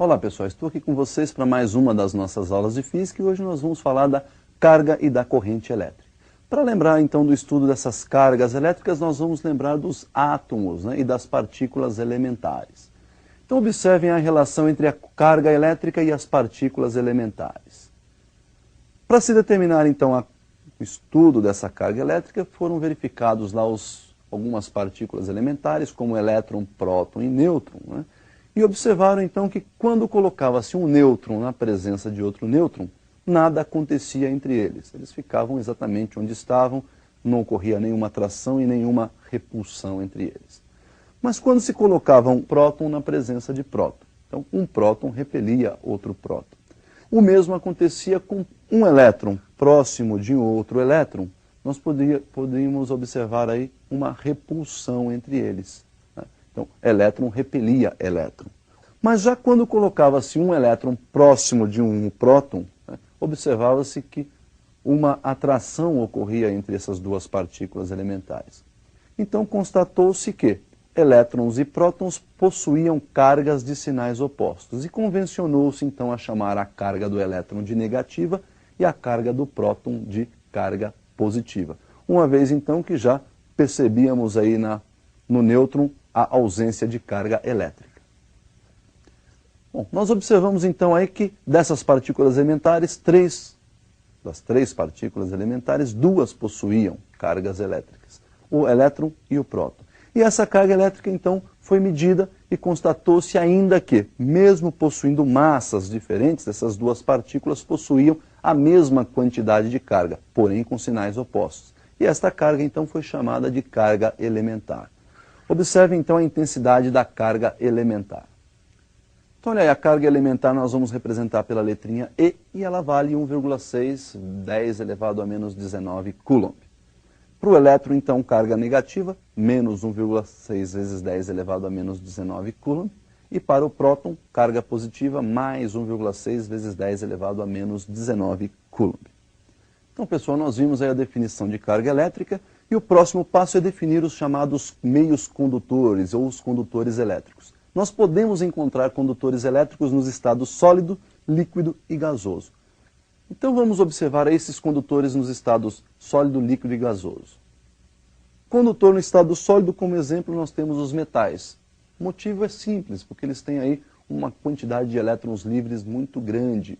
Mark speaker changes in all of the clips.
Speaker 1: Olá pessoal, estou aqui com vocês para mais uma das nossas aulas de física e hoje nós vamos falar da carga e da corrente elétrica. Para lembrar então do estudo dessas cargas elétricas, nós vamos lembrar dos átomos, e das partículas elementares. Então observem a relação entre a carga elétrica e as partículas elementares. Para se determinar então o estudo dessa carga elétrica, foram verificados lá algumas partículas elementares, como elétron, próton e nêutron, e observaram então que quando colocava-se um nêutron na presença de outro nêutron, nada acontecia entre eles. Eles ficavam exatamente onde estavam, não ocorria nenhuma atração e nenhuma repulsão entre eles. Mas quando se colocava um próton na presença de próton, então um próton repelia outro próton. O mesmo acontecia com um elétron próximo de outro elétron, nós poderíamos observar aí uma repulsão entre eles. Então, elétron repelia elétron. Mas já quando colocava-se um elétron próximo de um próton, observava-se que uma atração ocorria entre essas duas partículas elementares. Então, constatou-se que elétrons e prótons possuíam cargas de sinais opostos e convencionou-se então a chamar a carga do elétron de negativa e a carga do próton de carga positiva. Uma vez então que já percebíamos aí no nêutron a ausência de carga elétrica. Bom, nós observamos então aí que dessas partículas elementares, das três partículas elementares, duas possuíam cargas elétricas, o elétron e o próton. E essa carga elétrica então foi medida e constatou-se ainda que, mesmo possuindo massas diferentes, essas duas partículas possuíam a mesma quantidade de carga, porém com sinais opostos. E esta carga então foi chamada de carga elementar. Observe então a intensidade da carga elementar. Então olha aí, a carga elementar nós vamos representar pela letrinha E e ela vale 1,6 10 elevado a menos 19 coulomb. Para o elétron então carga negativa, menos 1,6 vezes 10 elevado a menos 19 coulomb. E para o próton carga positiva, mais 1,6 vezes 10 elevado a menos 19 coulomb. Então pessoal, nós vimos aí a definição de carga elétrica. E o próximo passo é definir os chamados meios condutores ou os condutores elétricos. Nós podemos encontrar condutores elétricos nos estados sólido, líquido e gasoso. Então vamos observar esses condutores nos estados sólido, líquido e gasoso. Condutor no estado sólido, como exemplo, nós temos os metais. O motivo é simples, porque eles têm aí uma quantidade de elétrons livres muito grande.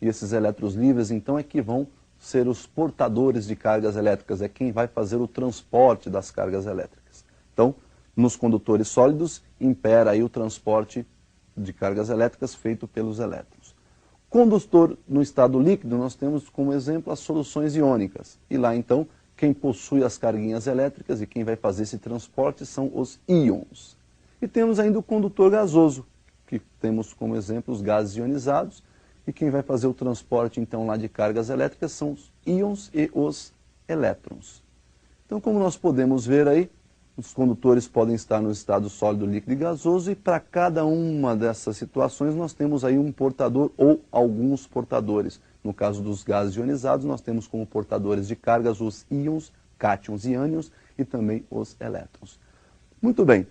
Speaker 1: E esses elétrons livres, então, é que vão ser os portadores de cargas elétricas, é quem vai fazer o transporte das cargas elétricas. Então, nos condutores sólidos, impera aí o transporte de cargas elétricas feito pelos elétrons. Condutor no estado líquido, nós temos como exemplo as soluções iônicas. E lá, então, quem possui as carguinhas elétricas e quem vai fazer esse transporte são os íons. E temos ainda o condutor gasoso, que temos como exemplo os gases ionizados, e quem vai fazer o transporte, então, lá de cargas elétricas são os íons e os elétrons. Então, como nós podemos ver aí, os condutores podem estar no estado sólido, líquido e gasoso, e para cada uma dessas situações nós temos aí um portador ou alguns portadores. No caso dos gases ionizados, nós temos como portadores de cargas os íons, cátions e ânions, e também os elétrons. Muito bem.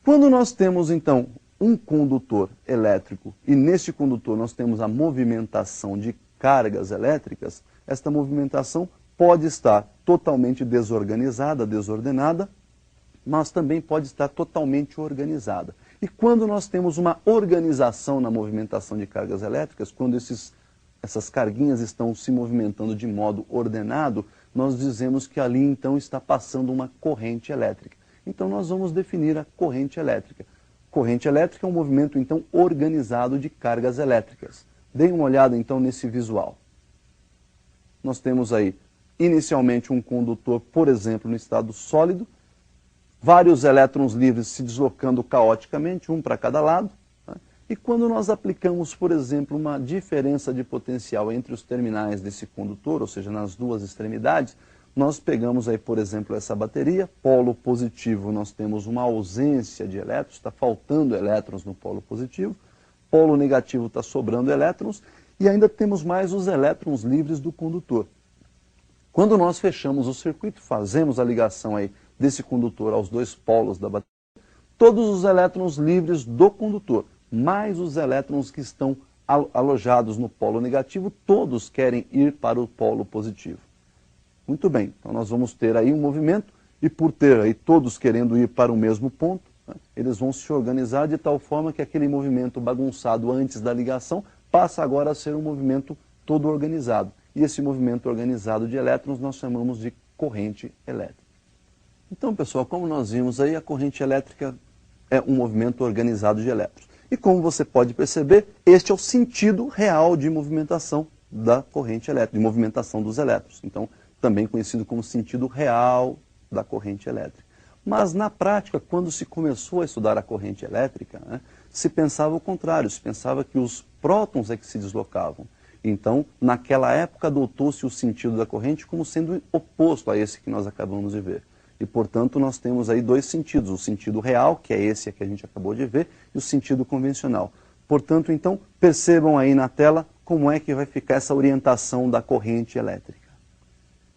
Speaker 1: Quando nós temos, então, um condutor elétrico e neste condutor nós temos a movimentação de cargas elétricas, esta movimentação pode estar totalmente desorganizada, desordenada, mas também pode estar totalmente organizada. E quando nós temos uma organização na movimentação de cargas elétricas, quando essas carguinhas estão se movimentando de modo ordenado, nós dizemos que ali então está passando uma corrente elétrica. Então nós vamos definir a corrente elétrica. Corrente elétrica é um movimento, então, organizado de cargas elétricas. Deem uma olhada, então, nesse visual. Nós temos aí, inicialmente, um condutor, por exemplo, no estado sólido, vários elétrons livres se deslocando caoticamente, um para cada lado. E quando nós aplicamos, por exemplo, uma diferença de potencial entre os terminais desse condutor, ou seja, nas duas extremidades, nós pegamos aí, por exemplo, essa bateria, polo positivo, nós temos uma ausência de elétrons, está faltando elétrons no polo positivo, polo negativo está sobrando elétrons, e ainda temos mais os elétrons livres do condutor. Quando nós fechamos o circuito, fazemos a ligação aí desse condutor aos dois polos da bateria, todos os elétrons livres do condutor mais os elétrons que estão alojados no polo negativo, todos querem ir para o polo positivo. Muito bem, então nós vamos ter aí um movimento, e por ter aí todos querendo ir para o mesmo ponto, né, eles vão se organizar de tal forma que aquele movimento bagunçado antes da ligação passa agora a ser um movimento todo organizado. E esse movimento organizado de elétrons nós chamamos de corrente elétrica. Então, pessoal, como nós vimos aí, a corrente elétrica é um movimento organizado de elétrons. E como você pode perceber, este é o sentido real de movimentação da corrente elétrica, de movimentação dos elétrons. Então, também conhecido como sentido real da corrente elétrica. Mas, na prática, quando se começou a estudar a corrente elétrica, né, se pensava o contrário, se pensava que os prótons é que se deslocavam. Então, naquela época, adotou-se o sentido da corrente como sendo oposto a esse que nós acabamos de ver. E, portanto, nós temos aí dois sentidos, o sentido real, que é esse que a gente acabou de ver, e o sentido convencional. Portanto, então, percebam aí na tela como é que vai ficar essa orientação da corrente elétrica.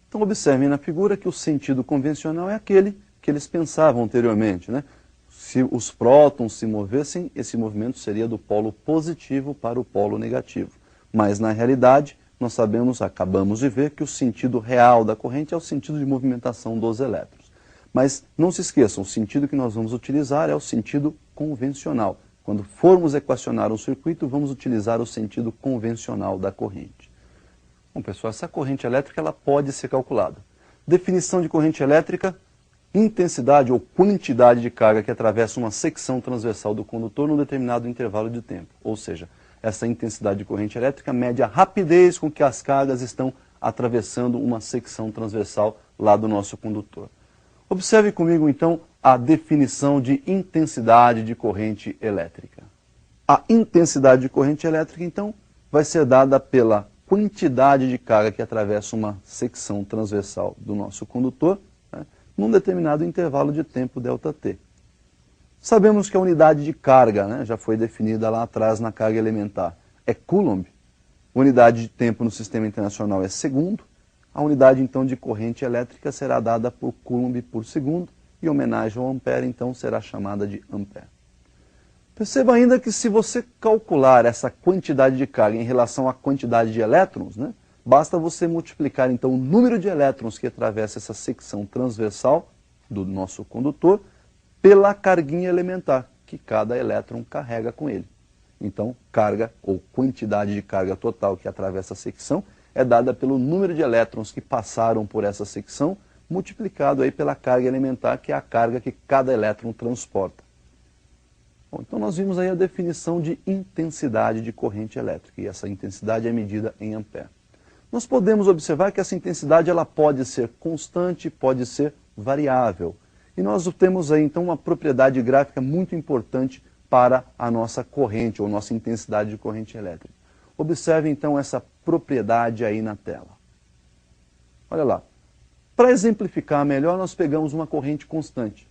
Speaker 1: Então, observem na figura que o sentido convencional é aquele que eles pensavam anteriormente, né? Se os prótons se movessem, esse movimento seria do polo positivo para o polo negativo. Mas, na realidade, nós sabemos, acabamos de ver, que o sentido real da corrente é o sentido de movimentação dos elétrons. Mas não se esqueçam, o sentido que nós vamos utilizar é o sentido convencional. Quando formos equacionar um circuito, vamos utilizar o sentido convencional da corrente. Bom, pessoal, essa corrente elétrica ela pode ser calculada. Definição de corrente elétrica: intensidade ou quantidade de carga que atravessa uma secção transversal do condutor num determinado intervalo de tempo. Ou seja, essa intensidade de corrente elétrica mede a rapidez com que as cargas estão atravessando uma secção transversal lá do nosso condutor. Observe comigo, então, a definição de intensidade de corrente elétrica. A intensidade de corrente elétrica, então, vai ser dada pela quantidade de carga que atravessa uma secção transversal do nosso condutor, né, num determinado intervalo de tempo ΔT. Sabemos que a unidade de carga, né, já foi definida lá atrás na carga elementar, é Coulomb. A unidade de tempo no sistema internacional é segundo. A unidade, então, de corrente elétrica será dada por Coulomb por segundo, e em homenagem ao ampere, então, será chamada de ampere. Perceba ainda que se você calcular essa quantidade de carga em relação à quantidade de elétrons, né, basta você multiplicar, então, o número de elétrons que atravessa essa secção transversal do nosso condutor pela carguinha elementar que cada elétron carrega com ele. Então, carga ou quantidade de carga total que atravessa a secção é dada pelo número de elétrons que passaram por essa secção, multiplicado aí pela carga elementar, que é a carga que cada elétron transporta. Bom, então nós vimos aí a definição de intensidade de corrente elétrica, e essa intensidade é medida em ampere. Nós podemos observar que essa intensidade ela pode ser constante, pode ser variável. E nós temos aí então uma propriedade gráfica muito importante para a nossa corrente, ou nossa intensidade de corrente elétrica. Observe então essa propriedade aí na tela. Olha lá. Para exemplificar melhor, nós pegamos uma corrente constante.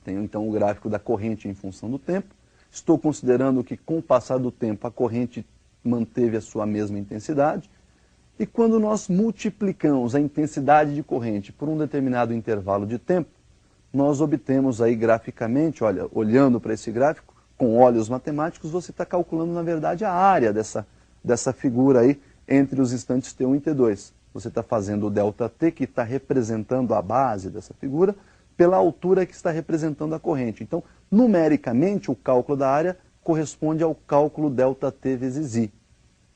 Speaker 1: Tenho então o gráfico da corrente em função do tempo. Estou considerando que com o passar do tempo a corrente manteve a sua mesma intensidade. E quando nós multiplicamos a intensidade de corrente por um determinado intervalo de tempo, nós obtemos aí graficamente, olha, olhando para esse gráfico, com olhos matemáticos, você está calculando, na verdade, a área dessa figura aí entre os instantes T1 e T2. Você está fazendo o ΔT, que está representando a base dessa figura, pela altura que está representando a corrente. Então, numericamente, o cálculo da área corresponde ao cálculo ΔT vezes I.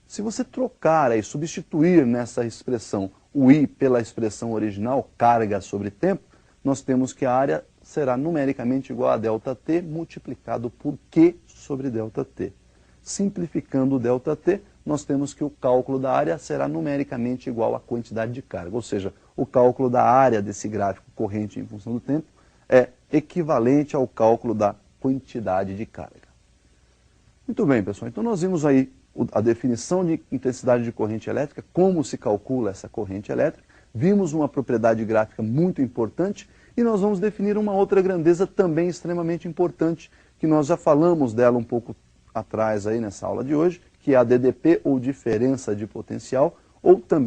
Speaker 1: Se você trocar e substituir nessa expressão o I pela expressão original, carga sobre tempo, nós temos que a área será numericamente igual a ΔT multiplicado por Q sobre ΔT. Simplificando o ΔT, nós temos que o cálculo da área será numericamente igual à quantidade de carga. Ou seja, o cálculo da área desse gráfico corrente em função do tempo é equivalente ao cálculo da quantidade de carga. Muito bem, pessoal. Então nós vimos aí a definição de intensidade de corrente elétrica, como se calcula essa corrente elétrica. Vimos uma propriedade gráfica muito importante e nós vamos definir uma outra grandeza também extremamente importante, que nós já falamos dela um pouco atrás aí nessa aula de hoje, que é a DDP, ou diferença de potencial, ou também